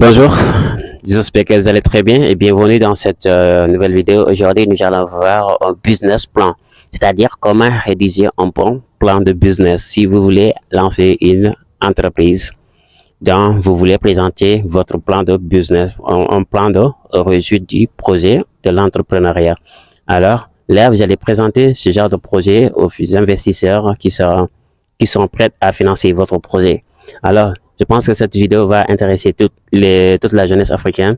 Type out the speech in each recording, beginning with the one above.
Bonjour, j'espère que vous allez très bien et bienvenue dans cette nouvelle vidéo. Aujourd'hui, nous allons voir un business plan, c'est-à-dire comment rédiger un bon plan de business si vous voulez lancer une entreprise. Donc, vous voulez présenter votre plan de business, un plan de réussite du projet de l'entrepreneuriat. Alors, là, vous allez présenter ce genre de projet aux investisseurs qui sont prêts à financer votre projet. Alors, je pense que cette vidéo va intéresser toute la jeunesse africaine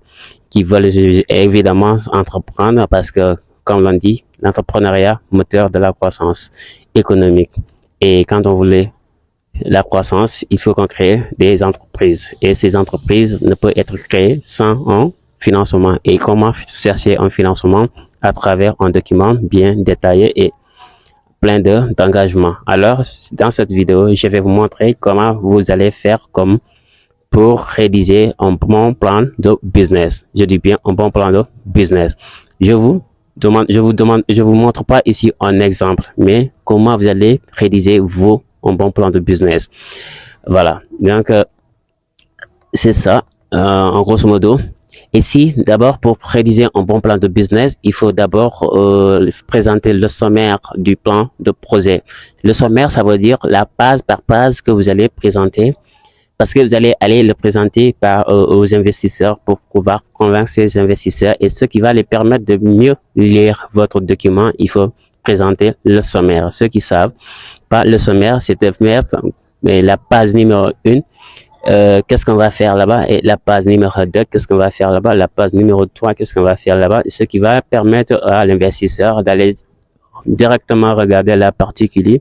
qui veulent évidemment entreprendre parce que, comme l'on dit, l'entrepreneuriat, moteur de la croissance économique. Et quand on voulait la croissance, il faut qu'on crée des entreprises. Et ces entreprises ne peuvent être créées sans un financement. Et comment chercher un financement? À travers un document bien détaillé et plein d'engagement. Alors, dans cette vidéo, je vais vous montrer comment vous allez faire comme pour rédiger un bon plan de business. Je dis bien un bon plan de business. Je vous montre pas ici un exemple, mais comment vous allez rédiger un bon plan de business. Voilà. Donc, c'est ça, en grosso modo. Ici, d'abord, pour rédiger un bon plan de business, il faut d'abord présenter le sommaire du plan de projet. Le sommaire, ça veut dire la page par page que vous allez présenter, parce que vous allez aller le présenter aux investisseurs pour pouvoir convaincre ces investisseurs, et ce qui va les permettre de mieux lire votre document, il faut présenter le sommaire. Ceux qui savent pas, le sommaire, c'est de mettre la page numéro 1. Qu'est-ce qu'on va faire là-bas, et la page numéro 2, qu'est-ce qu'on va faire là-bas, la page numéro 3, qu'est-ce qu'on va faire là-bas, ce qui va permettre à l'investisseur d'aller directement regarder la partie qui lui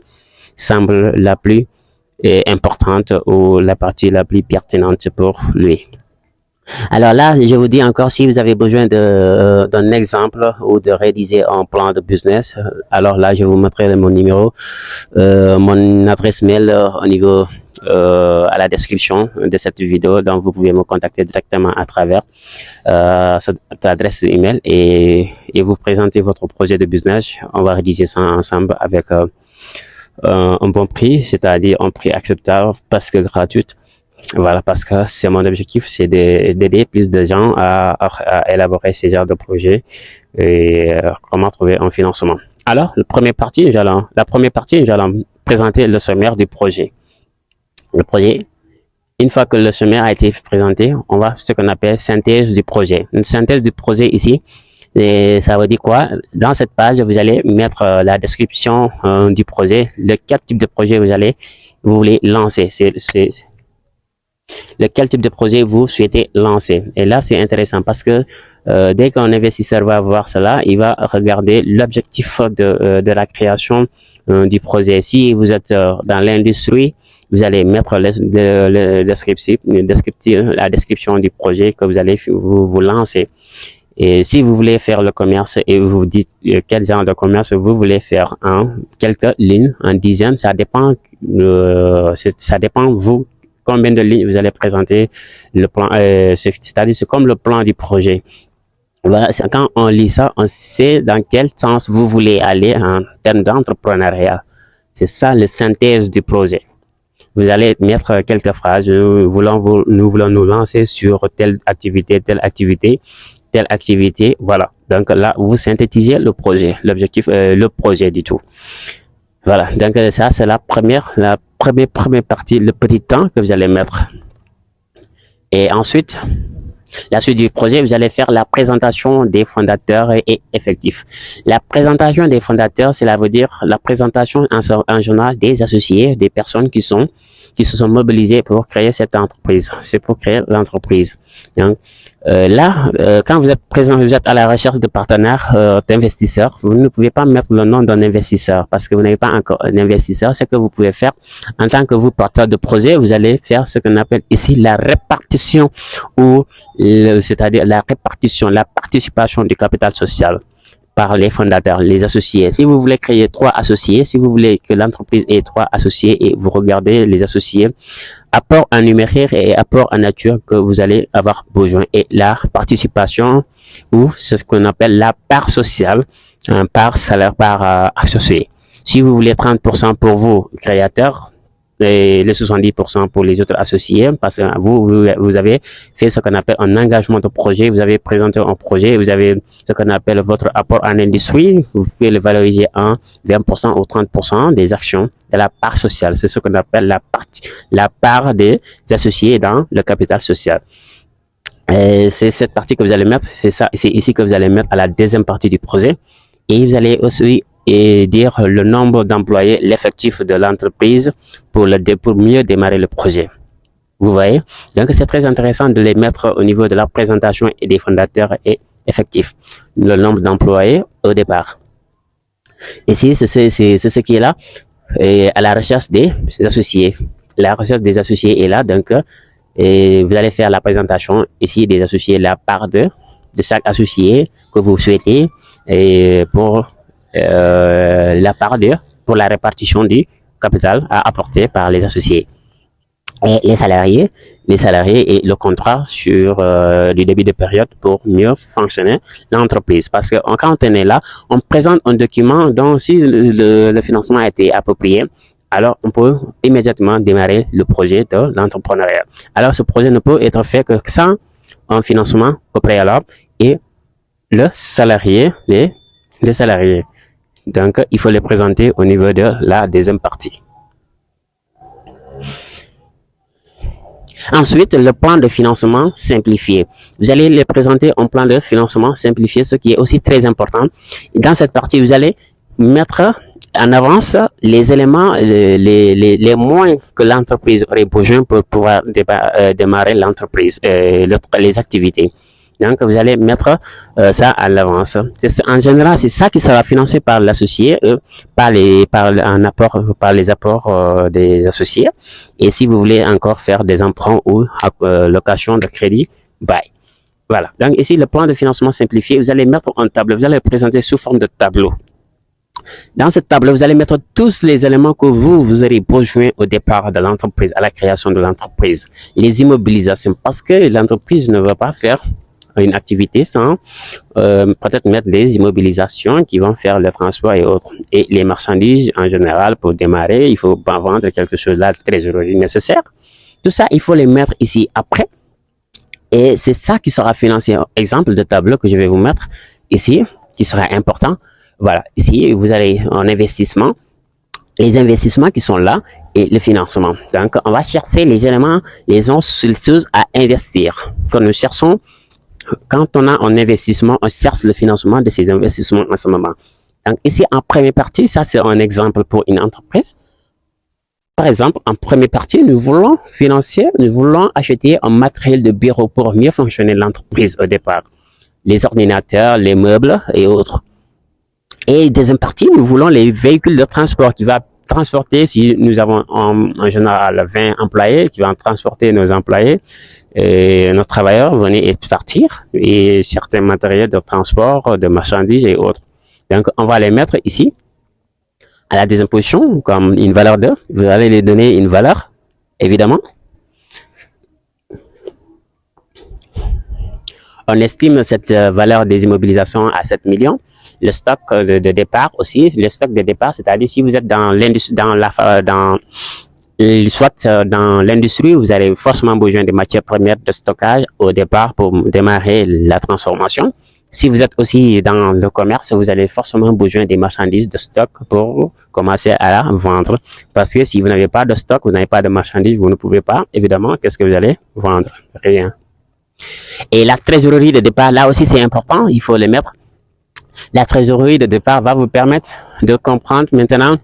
semble la plus importante ou la partie la plus pertinente pour lui. Alors là, je vous dis encore, si vous avez besoin d'un exemple ou de rédiger un plan de business, alors là, je vous mettrai mon numéro, mon adresse mail au niveau à la description de cette vidéo, donc vous pouvez me contacter directement à travers cette adresse email et vous présenter votre projet de business. On va rédiger ça ensemble avec un bon prix, c'est-à-dire un prix acceptable parce que gratuit. Voilà, parce que c'est mon objectif, c'est d'aider plus de gens à élaborer ces genres de projets et comment trouver un financement. Alors, la première partie, nous allons présenter le sommaire du projet. Le projet, une fois que le sommaire a été présenté, on va ce qu'on appelle synthèse du projet. Une synthèse du projet ici, et ça veut dire quoi? Dans cette page, vous allez mettre la description du projet, quel type de projet vous voulez lancer. Quel type de projet vous souhaitez lancer. Et là, c'est intéressant parce que dès qu'un investisseur va voir cela, il va regarder l'objectif de la création du projet. Si vous êtes dans l'industrie, vous allez mettre la description du projet que vous allez vous lancer. Et si vous voulez faire le commerce et vous dites quel genre de commerce vous voulez faire en quelques lignes, en dizaines, ça dépend vous combien de lignes vous allez présenter le plan, c'est-à-dire c'est comme le plan du projet. Voilà, quand on lit ça, on sait dans quel sens vous voulez aller en termes d'entrepreneuriat. C'est ça la synthèse du projet. Vous allez mettre quelques phrases. Nous voulons nous lancer sur telle activité. Voilà. Donc là, vous synthétisez le projet, l'objectif, le projet du tout. Voilà. Donc ça, c'est la première partie, le petit temps que vous allez mettre. Et ensuite, la suite du projet, vous allez faire la présentation des fondateurs et effectifs. La présentation des fondateurs, cela veut dire la présentation en journal des associés, des personnes qui se sont mobilisées pour créer cette entreprise. C'est pour créer l'entreprise. Donc, quand vous êtes présent, vous êtes à la recherche de partenaires, d'investisseurs, vous ne pouvez pas mettre le nom d'un investisseur parce que vous n'avez pas encore un investisseur. Ce que vous pouvez faire en tant que vous porteur de projet, vous allez faire ce qu'on appelle ici la répartition ou c'est-à-dire la participation du capital social par les fondateurs, les associés. Si vous voulez créer 3 associés, si vous voulez que l'entreprise ait 3 associés et vous regardez les associés, apport en numérique et apport en nature que vous allez avoir besoin, et la participation ou ce qu'on appelle la part sociale, part salaire, part associé. Si vous voulez 30% pour vous, créateurs, et les 70% pour les autres associés, parce que vous avez fait ce qu'on appelle un engagement de projet, vous avez présenté un projet, vous avez ce qu'on appelle votre apport en industrie, vous pouvez le valoriser en 20% ou 30% des actions de la part sociale. C'est ce qu'on appelle la part des associés dans le capital social. C'est cette partie que vous allez mettre, c'est ici que vous allez mettre à la deuxième partie du projet. Et vous allez aussi dire le nombre d'employés, l'effectif de l'entreprise pour mieux démarrer le projet. Vous voyez? Donc, c'est très intéressant de les mettre au niveau de la présentation et des fondateurs et effectifs. Le nombre d'employés au départ. Ici, c'est ce qui est là. Et à la recherche des associés. La recherche des associés est là. Donc, et vous allez faire la présentation ici des associés, la part de chaque associé que vous souhaitez et pour pour la répartition du capital à apporter par les associés. Et les salariés et le contrat sur du début de période pour mieux fonctionner l'entreprise. Parce que quand on est là, on présente un document dont si le financement a été approprié, alors on peut immédiatement démarrer le projet de l'entrepreneuriat. Alors ce projet ne peut être fait que sans un financement au préalable et le salarié, les salariés. Donc il faut les présenter au niveau de la deuxième partie. Ensuite, le plan de financement simplifié. Vous allez les présenter en plan de financement simplifié, ce qui est aussi très important. Dans cette partie, vous allez mettre en avance les éléments, les moyens que l'entreprise aurait besoin pour pouvoir démarrer l'entreprise, les activités. Donc, vous allez mettre ça à l'avance. En général, c'est ça qui sera financé par l'associé, par les apports des associés. Et si vous voulez encore faire des emprunts ou location de crédit, bye. Voilà. Donc, ici, le plan de financement simplifié, vous allez mettre en tableau, vous allez le présenter sous forme de tableau. Dans ce tableau, vous allez mettre tous les éléments que vous aurez besoin au départ de l'entreprise, à la création de l'entreprise. Les immobilisations, parce que l'entreprise ne va pas faire une activité sans peut-être mettre des immobilisations qui vont faire le transport et autres. Et les marchandises, en général, pour démarrer, il faut vendre quelque chose là, trésorerie nécessaire. Tout ça, il faut les mettre ici après. Et c'est ça qui sera financé. Exemple de tableau que je vais vous mettre ici, qui sera important. Voilà, ici, vous avez un investissement, les investissements qui sont là et le financement. Donc, on va chercher les éléments, les choses à investir. Quand nous cherchons, quand on a un investissement, on cherche le financement de ces investissements en ce moment. Donc, ici, en première partie, ça, c'est un exemple pour une entreprise. Par exemple, en première partie, nous voulons financer, nous voulons acheter un matériel de bureau pour mieux fonctionner l'entreprise au départ. Les ordinateurs, les meubles et autres. Et deuxième partie, nous voulons les véhicules de transport qui va transporter, si nous avons en général 20 employés, qui vont transporter nos employés, et nos travailleurs venir et partir, et certains matériels de transport, de marchandises et autres. Donc, on va les mettre ici, à la deuxième position, comme une valeur de, vous allez les donner une valeur, évidemment. On estime cette valeur des immobilisations à 7 millions. Le stock de départ aussi, le stock de départ, c'est-à-dire si vous êtes dans l'industrie, soit dans l'industrie, vous avez forcément besoin de matières premières de stockage au départ pour démarrer la transformation. Si vous êtes aussi dans le commerce, vous avez forcément besoin des marchandises de stock pour commencer à la vendre. Parce que si vous n'avez pas de stock, vous n'avez pas de marchandises, vous ne pouvez pas, évidemment, qu'est-ce que vous allez vendre? Rien. Et la trésorerie de départ, là aussi, c'est important, il faut le mettre. La trésorerie de départ va vous permettre de comprendre maintenant,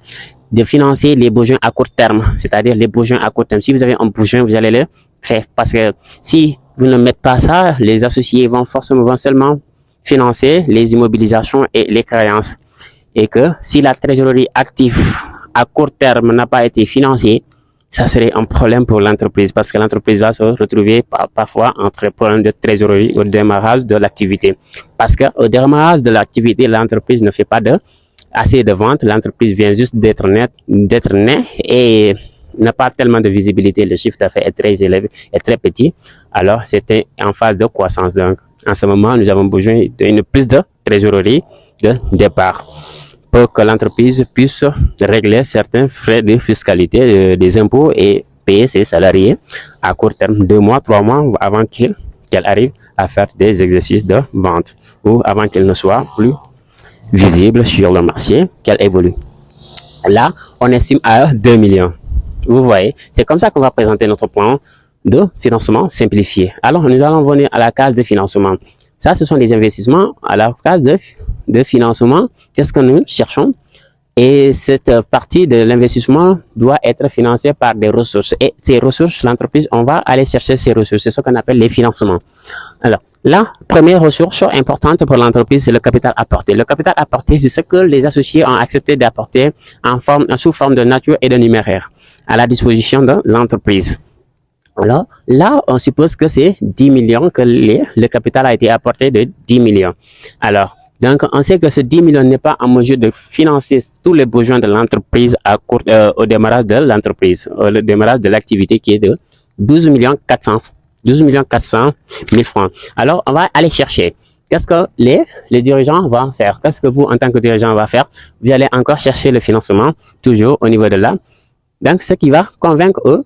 de financer les besoins à court terme, c'est-à-dire les besoins à court terme. Si vous avez un besoin, vous allez le faire. Parce que si vous ne mettez pas ça, les associés vont seulement financer les immobilisations et les créances. Et que si la trésorerie active à court terme n'a pas été financée, ça serait un problème pour l'entreprise parce que l'entreprise va se retrouver parfois entre problèmes de trésorerie au démarrage de l'activité. Parce qu'au démarrage de l'activité, l'entreprise ne fait pas assez de ventes, l'entreprise vient juste d'être née et n'a pas tellement de visibilité, le chiffre d'affaires est très élevé, est très petit, alors c'était en phase de croissance. Donc, en ce moment, nous avons besoin d'une plus de trésorerie de départ. pour que l'entreprise puisse régler certains frais de fiscalité, des impôts et payer ses salariés à court terme, 2 mois, 3 mois avant qu'elle arrive à faire des exercices de vente ou avant qu'elle ne soit plus visible sur le marché, qu'elle évolue. Là, on estime à 2 millions. Vous voyez, c'est comme ça qu'on va présenter notre plan de financement simplifié. Alors, nous allons venir à la case de financement. Ça, ce sont des investissements. À la case de financement, qu'est-ce que nous cherchons? Et cette partie de l'investissement doit être financée par des ressources. Et ces ressources, l'entreprise, on va aller chercher ces ressources. C'est ce qu'on appelle les financements. Alors, la première ressource importante pour l'entreprise, c'est le capital apporté. Le capital apporté, c'est ce que les associés ont accepté d'apporter sous forme de nature et de numéraire à la disposition de l'entreprise. Alors, là, on suppose que c'est 10 millions, que le capital a été apporté de 10 millions. Alors, donc, on sait que ce 10 millions n'est pas en mesure de financer tous les besoins de l'entreprise au démarrage de l'entreprise, au démarrage de l'activité qui est de 12 400 000 francs. Alors, on va aller chercher. Qu'est-ce que les dirigeants vont faire? Qu'est-ce que vous, en tant que dirigeant, va faire? Vous allez encore chercher le financement, toujours au niveau de là. Donc, ce qui va convaincre eux,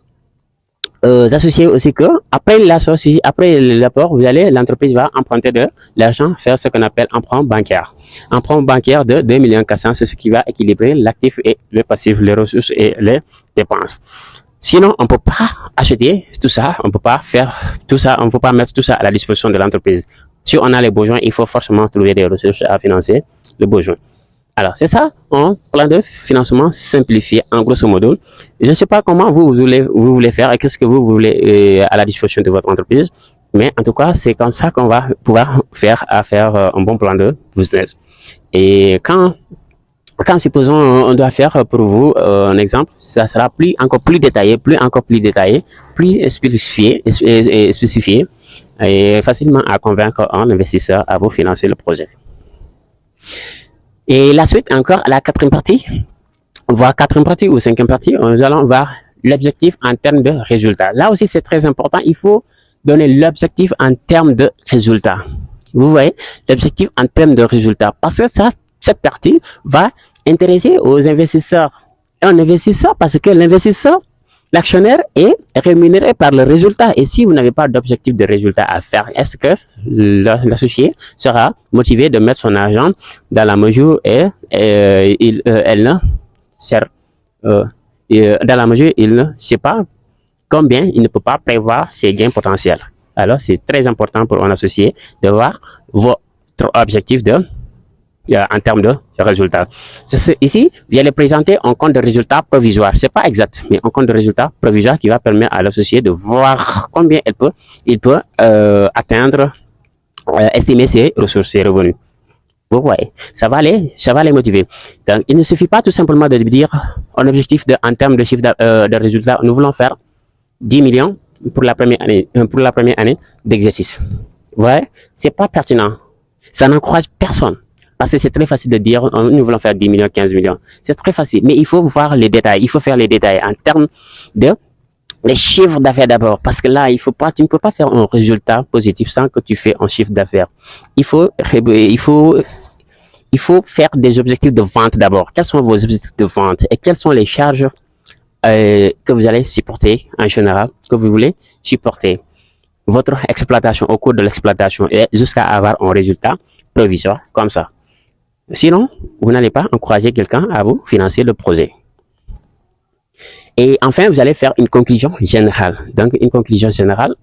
associés aussi que après l'apport, l'entreprise va emprunter de l'argent, faire ce qu'on appelle emprunt bancaire. Emprunt bancaire de 2 400 000, c'est ce qui va équilibrer l'actif et le passif, les ressources et les dépenses. Sinon, on peut pas acheter tout ça, on peut pas faire tout ça, on peut pas mettre tout ça à la disposition de l'entreprise. Si on a les besoins, il faut forcément trouver des ressources à financer le besoin. Alors, c'est ça, un plan de financement simplifié, en grosso modo. Je ne sais pas comment vous voulez faire et qu'est-ce que vous voulez à la disposition de votre entreprise, mais en tout cas, c'est comme ça qu'on va pouvoir faire un bon plan de business. Et quand supposons on doit faire pour vous un exemple, ça sera encore plus détaillé, plus spécifié et facilement à convaincre un investisseur à vous financer le projet. Et la suite, encore, la quatrième partie, voire quatrième partie ou cinquième partie, nous allons voir l'objectif en termes de résultats. Là aussi, c'est très important. Il faut donner l'objectif en termes de résultats. Vous voyez, l'objectif en termes de résultats. Parce que cette partie va intéresser aux investisseurs. Un investisseur, parce que l'investisseur, l'actionnaire est rémunéré par le résultat. Et si vous n'avez pas d'objectif de résultat à faire, est-ce que l'associé sera motivé de mettre son argent dans la mesure où elle ne sert, dans la mesure où il ne sait pas combien il ne peut pas prévoir ses gains potentiels. Alors, c'est très important pour un associé de voir votre objectif en termes de résultats. Ici, vous allez présenter un compte de résultats provisoire. C'est pas exact, mais un compte de résultats provisoire qui va permettre à l'associé de voir combien il peut atteindre, estimer ses ressources, ses revenus. Vous voyez, ça va les motiver. Donc, il ne suffit pas tout simplement de dire un objectif en termes de chiffre de résultats. Nous voulons faire 10 millions pour la première année d'exercice. Vous voyez, c'est pas pertinent. Ça n'encourage personne. Parce que c'est très facile de dire, nous voulons faire 10 millions, 15 millions. C'est très facile, mais il faut voir les détails. Il faut faire les détails en termes de les chiffres d'affaires d'abord. Parce que là, tu ne peux pas faire un résultat positif sans que tu fais un chiffre d'affaires. Il faut faire des objectifs de vente d'abord. Quels sont vos objectifs de vente et quelles sont les charges que vous allez supporter en général, que vous voulez supporter votre exploitation au cours de l'exploitation et jusqu'à avoir un résultat provisoire comme ça. Sinon, vous n'allez pas encourager quelqu'un à vous financer le projet. Et enfin, vous allez faire une conclusion générale. Donc, une conclusion générale,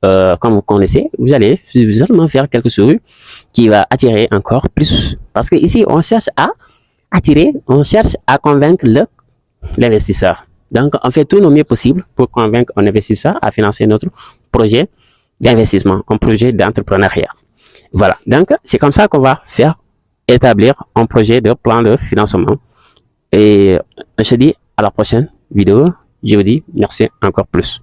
comme vous connaissez, vous allez seulement faire quelque chose qui va attirer encore plus. Parce que ici, on cherche à attirer, on cherche à convaincre l'investisseur. Donc, on fait tout le mieux possible pour convaincre un investisseur à financer notre projet d'investissement, un projet d'entrepreneuriat. Voilà. Donc, c'est comme ça qu'on va établir un projet de plan de financement. Et je dis à la prochaine vidéo. Je vous dis merci encore plus.